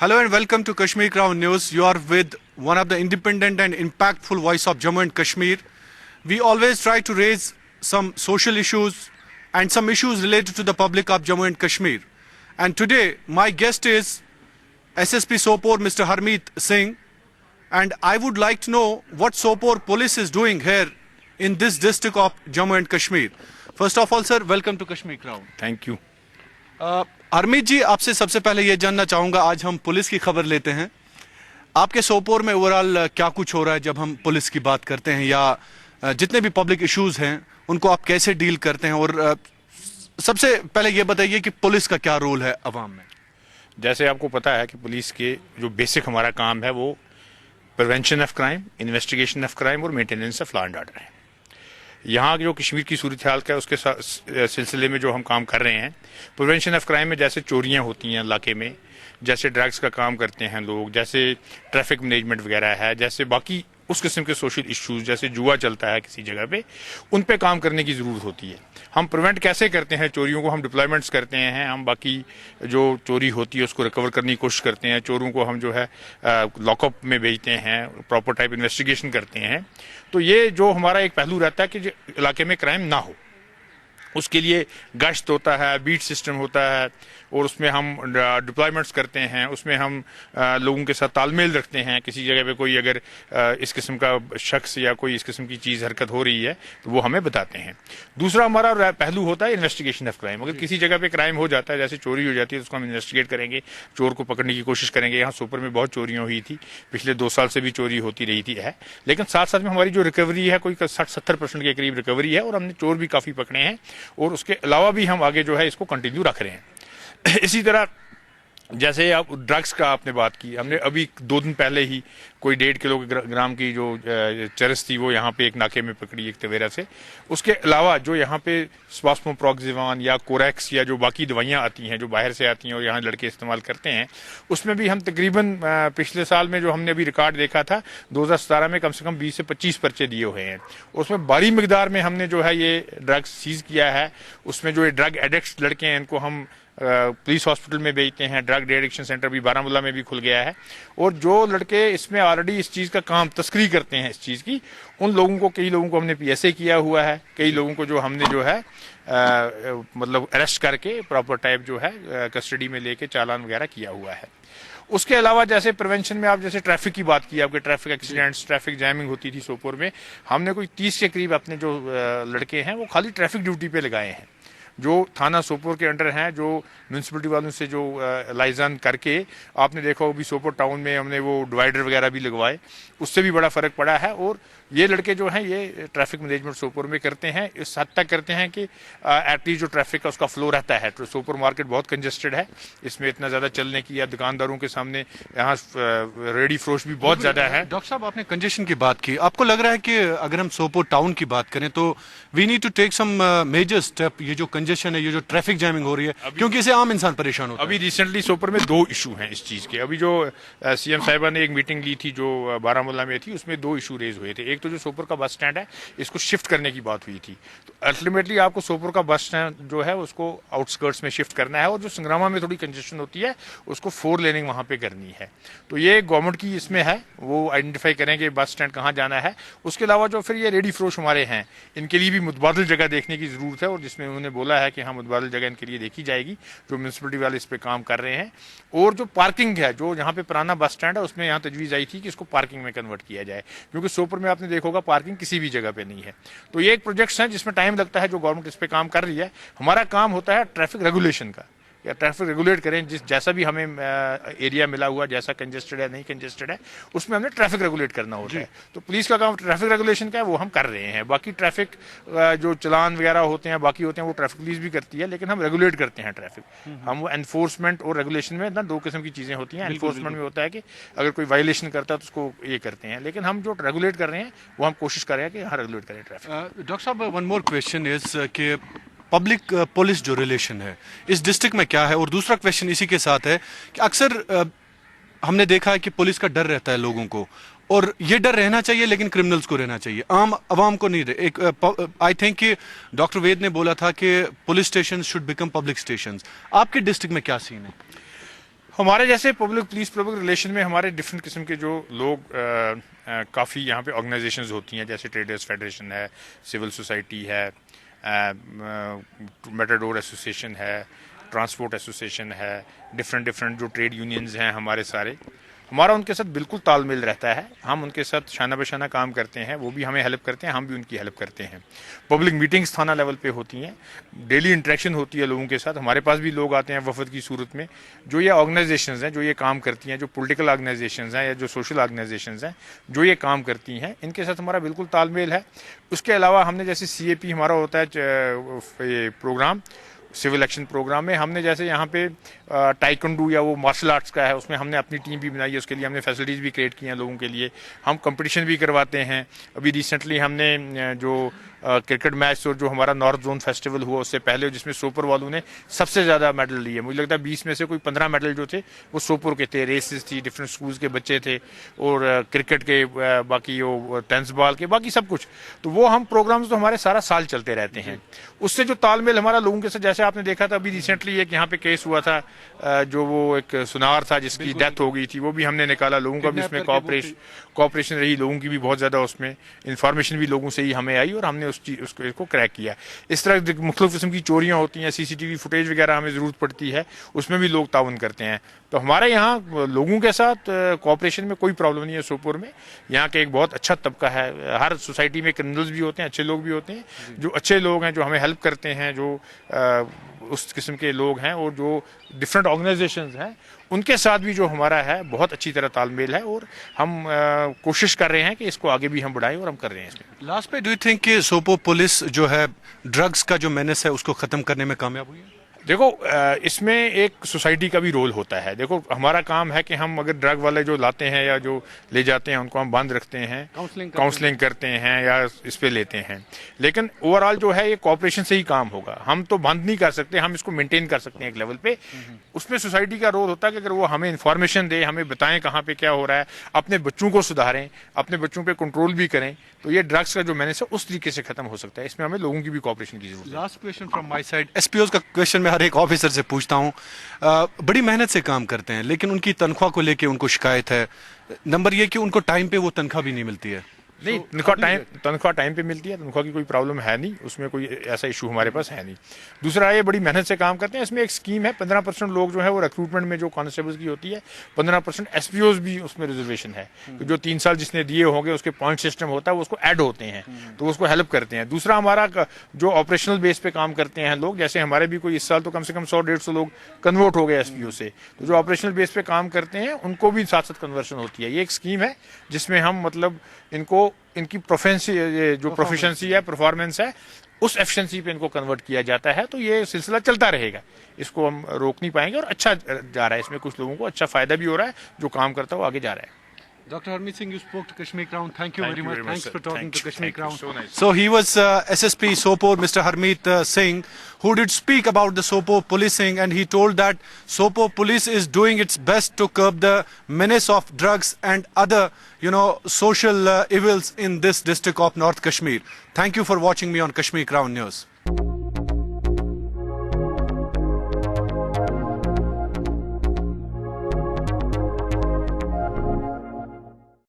Hello and welcome to Kashmir Crown News. You are with one of the independent and impactful voice of Jammu and Kashmir. We always try to raise some social issues and some issues related to the public of Jammu and Kashmir. And today my guest is SSP Sopore, Mr. Harmeet Singh. And I would like to know what Sopore police is doing here in this district of Jammu and Kashmir. First of all, sir, welcome to Kashmir Crown. Thank you. Harmeet जी, आपसे सबसे पहले ये जानना चाहूँगा, आज हम police की खबर लेते हैं, आपके सोपोर में ओवरऑल क्या कुछ हो रहा है जब हम पुलिस की बात करते हैं, या जितने भी पब्लिक इश्यूज हैं उनको आप कैसे डील करते हैं, और सबसे पहले ये बताइए कि पुलिस का क्या रोल है अवाम में। जैसे आपको पता है कि पुलिस के जो बेसिक हमारा काम है वो prevention of crime, investigation of crime और maintenance of law and order है। यहाँ जो कश्मीर की सूरत हाल का है उसके सिलसिले में जो हम काम कर रहे हैं, प्रिवेंशन ऑफ क्राइम में जैसे चोरियाँ होती हैं इलाके में, जैसे ड्रग्स का काम करते हैं लोग, जैसे ट्रैफिक मैनेजमेंट वगैरह है, जैसे बाकी उस किस्म के सोशल इश्यूज जैसे जुआ चलता है किसी जगह पे, उन पे काम करने की ज़रूरत होती है। हम प्रिवेंट कैसे करते हैं चोरियों को, हम डिप्लॉयमेंट्स करते हैं, हम बाकी जो चोरी होती है उसको रिकवर करने की कोशिश करते हैं, चोरों को हम जो है लॉकअप में भेजते हैं, प्रॉपर टाइप इन्वेस्टिगेशन करते हैं। तो ये जो हमारा एक पहलू रहता है कि इलाके में क्राइम ना हो, उसके लिए गश्त होता है, बीट सिस्टम होता है, और उसमें हम डिप्लॉयमेंट्स करते हैं, उसमें हम लोगों के साथ तालमेल रखते हैं। किसी जगह पे कोई अगर इस किस्म का शख्स या कोई इस किस्म की चीज़ हरकत हो रही है तो वो हमें बताते हैं। दूसरा हमारा पहलू होता है इन्वेस्टिगेशन ऑफ क्राइम। अगर किसी जगह पे क्राइम हो जाता है, जैसे चोरी हो जाती है, तो उसको हम इन्वेस्टिगेट करेंगे, चोर को पकड़ने की कोशिश करेंगे। यहाँ सोपर में बहुत चोरियाँ हुई थी, पिछले 2 साल से भी चोरी होती रही थी है, लेकिन साथ साथ में हमारी जो रिकवरी है कोई 60-70% के करीब रिकवरी है, और हमने चोर भी काफ़ी पकड़े हैं, और उसके अलावा भी हम आगे जो है इसको कंटिन्यू रख रहे हैं। इसी तरह जैसे आप ड्रग्स का आपने बात की, हमने अभी 2 दिन पहले ही कोई 1.5 किलोग्राम की जो चरस थी वो यहाँ पे एक नाके में पकड़ी, एक तवेरा से। उसके अलावा जो यहाँ पे स्वास्मोप्रॉक्सिवान या कोरेक्स या जो बाकी दवाइयाँ आती हैं जो बाहर से आती हैं और यहाँ लड़के इस्तेमाल करते हैं, उसमें भी हम तकरीबन पिछले साल में जो हमने अभी रिकॉर्ड देखा था 2017 में कम से कम 20 से 25 पर्चे दिए हुए हैं। उसमें भारी मिकदार में हमने जो है ये ड्रग्स सीज किया है। उसमें जो ये ड्रग एडिक्ट लड़के हैं इनको हम पुलिस हॉस्पिटल में भेजते हैं, ड्रग डिएडिक्शन सेंटर भी बारामूला में भी खुल गया है, और जो लड़के इसमें ऑलरेडी इस चीज़ का काम तस्करी करते हैं इस चीज़ की, उन लोगों को, कई लोगों को हमने पीएसए किया हुआ है, कई लोगों को जो हमने जो है मतलब अरेस्ट करके प्रॉपर टाइप जो है कस्टडी में लेके चालान वगैरह किया हुआ है। उसके अलावा जैसे प्रिवेंशन में आप जैसे ट्रैफिक की बात की, आपके ट्रैफिक एक्सीडेंट्स, ट्रैफिक जैमिंग होती थी सोपोर में, हमने कोई 30 के करीब अपने जो लड़के हैं वो खाली ट्रैफिक ड्यूटी पे लगाए हैं, जो थाना सोपोर के अंडर हैं, जो म्यूनसिपलिटी वालों से जो लाइजान करके, आपने देखा अभी सोपोर टाउन में हमने वो डिवाइडर वगैरह भी लगवाए, उससे भी बड़ा फ़र्क पड़ा है। और ये लड़के जो हैं ये ट्रैफिक मैनेजमेंट सोपोर में करते हैं, इस हद तक करते हैं कि एटलीस्ट जो ट्रैफिक का उसका फ्लो रहता है। तो सोपोर मार्केट बहुत कंजस्टेड है, इसमें इतना ज़्यादा चलने की या दुकानदारों के सामने यहाँ रेडी फ्रोश भी बहुत ज़्यादा है। डॉक्टर साहब, आपने कंजेशन की बात की, आपको लग रहा है कि अगर हम सोपोर टाउन की बात करें तो we need to take some major step, ये जो कंजेशन है, ये जो ट्रैफिक जैमिंग हो रही है, क्योंकि इसे आम इंसान परेशान होता है। अभी रिसेंटली सोपोर में 2 इशू हैं इस चीज़ के। अभी जो सीएम साहिबा ने एक मीटिंग ली थी जो बारामूला में थी, उसमें 2 इशू रेज हुए थे। एक तो जो सोपोर का बस स्टैंड है इसको शिफ्ट करने की बात हुई थी, तो अल्टीमेटली आपको सोपोर का बस स्टैंड जो है उसको आउटस्कर्ट्स में शिफ्ट करना है, और जो संग्रामा में थोड़ी कंजेशन होती है उसको 4 लेनिंग वहाँ पे करनी है। तो ये गवर्नमेंट की इसमें है, वो आइडेंटिफाई करेंगे बस स्टैंड कहाँ जाना है। उसके अलावा जो फिर ये रेडी फ्रोश हमारे हैं, इनके लिए भी मुतबादिल जगह देखने की ज़रूरत है, और जिसमें उन्होंने बोला है कि हाँ मुतबादिल जगह इनके लिए देखी जाएगी, जो म्यूनसिपलिटी वाले इस पे काम कर रहे हैं। और जो पार्किंग है, जो यहाँ पे पुराना बस स्टैंड है, उसमें यहाँ तजवीज़ आई थी कि इसको पार्किंग में कन्वर्ट किया जाए, क्योंकि सोपोर में आपने देखा होगा पार्किंग किसी भी जगह पे नहीं है। तो ये एक प्रोजेक्ट्स हैं जिसमें टाइम लगता है, जो गवर्नमेंट इस पे काम कर रही है। हमारा काम होता है ट्रैफिक रेगुलेशन का, या ट्रैफिक रेगुलेट करें, जैसा भी हमें एरिया मिला हुआ, जैसा कंजेस्टेड है नहीं कंजेस्टेड है, उसमें हमने ट्रैफिक रेगुलेट करना होता है। तो पुलिस का काम ट्रैफिक रेगुलेशन का है, वो हम कर रहे हैं। बाकी ट्रैफिक जो चलान वगैरह होते हैं, बाकी होते हैं, वो ट्रैफिक पुलिस भी करती है, लेकिन हम रेगुलेट करते हैं ट्रैफिक। हम वो एनफोर्समेंट और रेगुलेशन में ना 2 किस्म की चीज़ें होती हैं। एनफोर्समेंट में होता है कि अगर कोई वायलेशन करता है तो उसको ये करते हैं, लेकिन हम जो रेगुलेट कर रहे हैं वो हम कोशिश कर रहे हैं कि हाँ रेगुलेट करें ट्रैफिक। डॉक्टर साहब, वन मोर क्वेश्चन इज कि पब्लिक पुलिस जो रिलेशन है इस डिस्ट्रिक्ट में क्या है, और दूसरा क्वेश्चन इसी के साथ है कि अक्सर हमने देखा है कि पुलिस का डर रहता है लोगों को, और ये डर रहना चाहिए लेकिन क्रिमिनल्स को रहना चाहिए, आम आवाम को नहीं रहे। एक आई थिंक कि डॉक्टर वेद ने बोला था कि police station should become public stations. आपके डिस्ट्रिक्ट में क्या सीन है? ہمارے جیسے پبلک ریلیشن میں ہمارے ڈفرینٹ قسم کے جو لوگ کافی یہاں پہ آرگنائزیشنز ہوتی ہیں، جیسے ٹریڈرز فیڈریشن ہے، سول سوسائٹی ہے، میٹاڈور ایسوسیشن ہے، ٹرانسپورٹ ایسوسیشن ہے، ڈفرینٹ جو ٹریڈ یونینز ہیں ہمارے سارے، ہمارا ان کے ساتھ بالکل تال میل رہتا ہے. ہم ان کے ساتھ شانہ بشانہ کام کرتے ہیں، وہ بھی ہمیں ہیلپ کرتے ہیں، ہم بھی ان کی ہیلپ کرتے ہیں. پبلک میٹنگز تھانہ لیول پہ ہوتی ہیں، ڈیلی انٹریکشن ہوتی ہے لوگوں کے ساتھ. ہمارے پاس بھی لوگ آتے ہیں وفد کی صورت میں، جو یہ آرگنائزیشنز ہیں جو یہ کام کرتی ہیں، جو پولیٹیکل آرگنائزیشنز ہیں یا جو سوشل آرگنائزیشنز ہیں جو یہ کام کرتی ہیں، ان کے ساتھ ہمارا بالکل تال میل ہے. اس کے علاوہ ہم نے جیسے CAP ہمارا ہوتا ہے پروگرام، سول ایکشن پروگرام میں، ہم نے جیسے یہاں پہ ٹائیکنڈو یا وہ مارشل آرٹس کا ہے، اس میں ہم نے اپنی ٹیم بھی بنائی ہے، اس کے لیے ہم نے فیسلٹیز بھی کریٹ کی ہیں لوگوں کے لیے. ہم کمپٹیشن بھی کرواتے ہیں. ابھی ریسنٹلی ہم نے جو کرکٹ میچ اور جو ہمارا نارتھ زون فیسٹیول ہوا اس سے پہلے، جس میں سوپور والوں نے سب سے زیادہ میڈل لیے، مجھے لگتا ہے 20 میں سے کوئی 15 میڈل جو تھے وہ سوپور کے تھے. ریسز تھی، ڈفرینٹ اسکولس کے بچے تھے، اور کرکٹ کے باقی وہ ٹینس بال کے باقی سب کچھ. تو وہ ہم پروگرامز تو ہمارے سارا سال چلتے رہتے ہیں. اس سے جو تال میل ہمارا لوگوں کے ساتھ، جیسے آپ نے دیکھا تھا ابھی ریسنٹلی ایک یہاں پہ کیس ہوا تھا، جو وہ ایک سنار تھا جس کی ڈیتھ ہو گئی تھی، وہ بھی ہم نے نکالا. لوگوں کا بھی اس میں کوآپریشن رہی، لوگوں کی بھی بہت زیادہ اس میں انفارمیشن بھی لوگوں سے ہی ہمیں آئی، اور ہم نے اس کو کریک کیا. اس طرح مختلف قسم کی چوریاں ہوتی ہیں، CCTV فوٹیج وغیرہ ہمیں ضرورت پڑتی ہے، اس میں بھی لوگ تعاون کرتے ہیں. تو ہمارے یہاں لوگوں کے ساتھ کوآپریشن میں کوئی پرابلم نہیں ہے. سوپور میں یہاں کے ایک بہت اچھا طبقہ ہے. ہر سوسائٹی میں کرمنلز بھی ہوتے ہیں، اچھے لوگ بھی ہوتے ہیں. جو اچھے لوگ ہیں جو ہمیں ہیلپ کرتے ہیں، جو اس قسم کے لوگ ہیں، اور جو ڈفرینٹ آرگنائزیشنز ہیں، ان کے ساتھ بھی جو ہمارا ہے بہت اچھی طرح تال میل ہے. اور ہم کوشش کر رہے ہیں کہ اس کو آگے بھی ہم بڑھائیں، اور ہم کر رہے ہیں. اس میں لاسٹ پہ ڈو یو تھنک کہ سوپور پولیس جو ہے ڈرگس کا جو مینس ہے اس کو ختم کرنے میں کامیاب ہوئی ہے؟ دیکھو، اس میں ایک سوسائٹی کا بھی رول ہوتا ہے. دیکھو، ہمارا کام ہے کہ ہم اگر ڈرگ والے جو لاتے ہیں یا جو لے جاتے ہیں ان کو ہم بند رکھتے ہیں، کاؤنسلنگ کرتے ہیں یا اس پہ لیتے ہیں. لیکن اوور آل جو ہے یہ کوآپریشن سے ہی کام ہوگا. ہم تو بند نہیں کر سکتے، ہم اس کو مینٹین کر سکتے ہیں ایک لیول پہ. اس میں سوسائٹی کا رول ہوتا ہے کہ اگر وہ ہمیں انفارمیشن دے، ہمیں بتائیں کہاں پہ کیا ہو رہا ہے، اپنے بچوں کو سدھاریں، اپنے بچوں پہ کنٹرول بھی کریں، تو یہ ڈرگس کا جو مینس ہے اس طریقے سے ختم ہو سکتا ہے. اس میں ہمیں لوگوں کی بھی کوآپریشن کی ضرورت ہے. Last question from my side. SPOs کا کویشچن میں ہر ایک آفیسر سے پوچھتا ہوں. بڑی محنت سے کام کرتے ہیں لیکن ان کی تنخواہ کو لے کے ان کو شکایت ہے. نمبر یہ کہ ان کو ٹائم پہ وہ تنخواہ بھی نہیں ملتی ہے. نہیں، تنخواہ ٹائم پہ ملتی ہے، تنخواہ کی کوئی پرابلم ہے نہیں، اس میں کوئی ایسا ایشو ہمارے پاس ہے نہیں. دوسرا، یہ بڑی محنت سے کام کرتے ہیں. اس میں ایک اسکیم ہے، 15% لوگ جو ہے وہ ریکروٹمنٹ میں جو کانسٹیبلز کی ہوتی ہے، 15% SPOs بھی اس میں ریزرویشن ہے. جو 3 سال جس نے دیے ہوں گے اس کے پوائنٹ سسٹم ہوتا ہے، وہ اس کو ایڈ ہوتے ہیں، تو اس کو ہیلپ کرتے ہیں. دوسرا، ہمارا جو آپریشنل بیس پہ کام کرتے ہیں لوگ، جیسے ہمارے بھی کوئی اس سال تو کم سے کم 100-150 لوگ کنورٹ ہو گئے SPO سے. تو جو آپریشنل بیس پہ کام کرتے ہیں ان کو بھی ساتھ ساتھ کنورشن ہوتی ہے. یہ ایک اسکیم ہے جس میں ہم مطلب ان کی جو پروفیشنسی ہے، پرفارمنس ہے، اس ایفیشنسی پہ ان کو کنورٹ کیا جاتا ہے. تو یہ سلسلہ چلتا رہے گا، اس کو ہم روک نہیں پائیں گے. اور اچھا جا رہا ہے، اس میں کچھ لوگوں کو اچھا فائدہ بھی ہو رہا ہے. جو کام کرتا ہے وہ آگے جا رہا ہے. Dr. Harmeet Singh, you spoke to Kashmir Crown. Thank you very much. Thanks sir. for talking to Kashmir Crown. So nice. So he was SSP Sopore, Mr. Harmeet Singh, who did speak about the Sopore policing, and he told that Sopore police is doing its best to curb the menace of drugs and other, social evils in this district of North Kashmir. Thank you for watching me on Kashmir Crown News.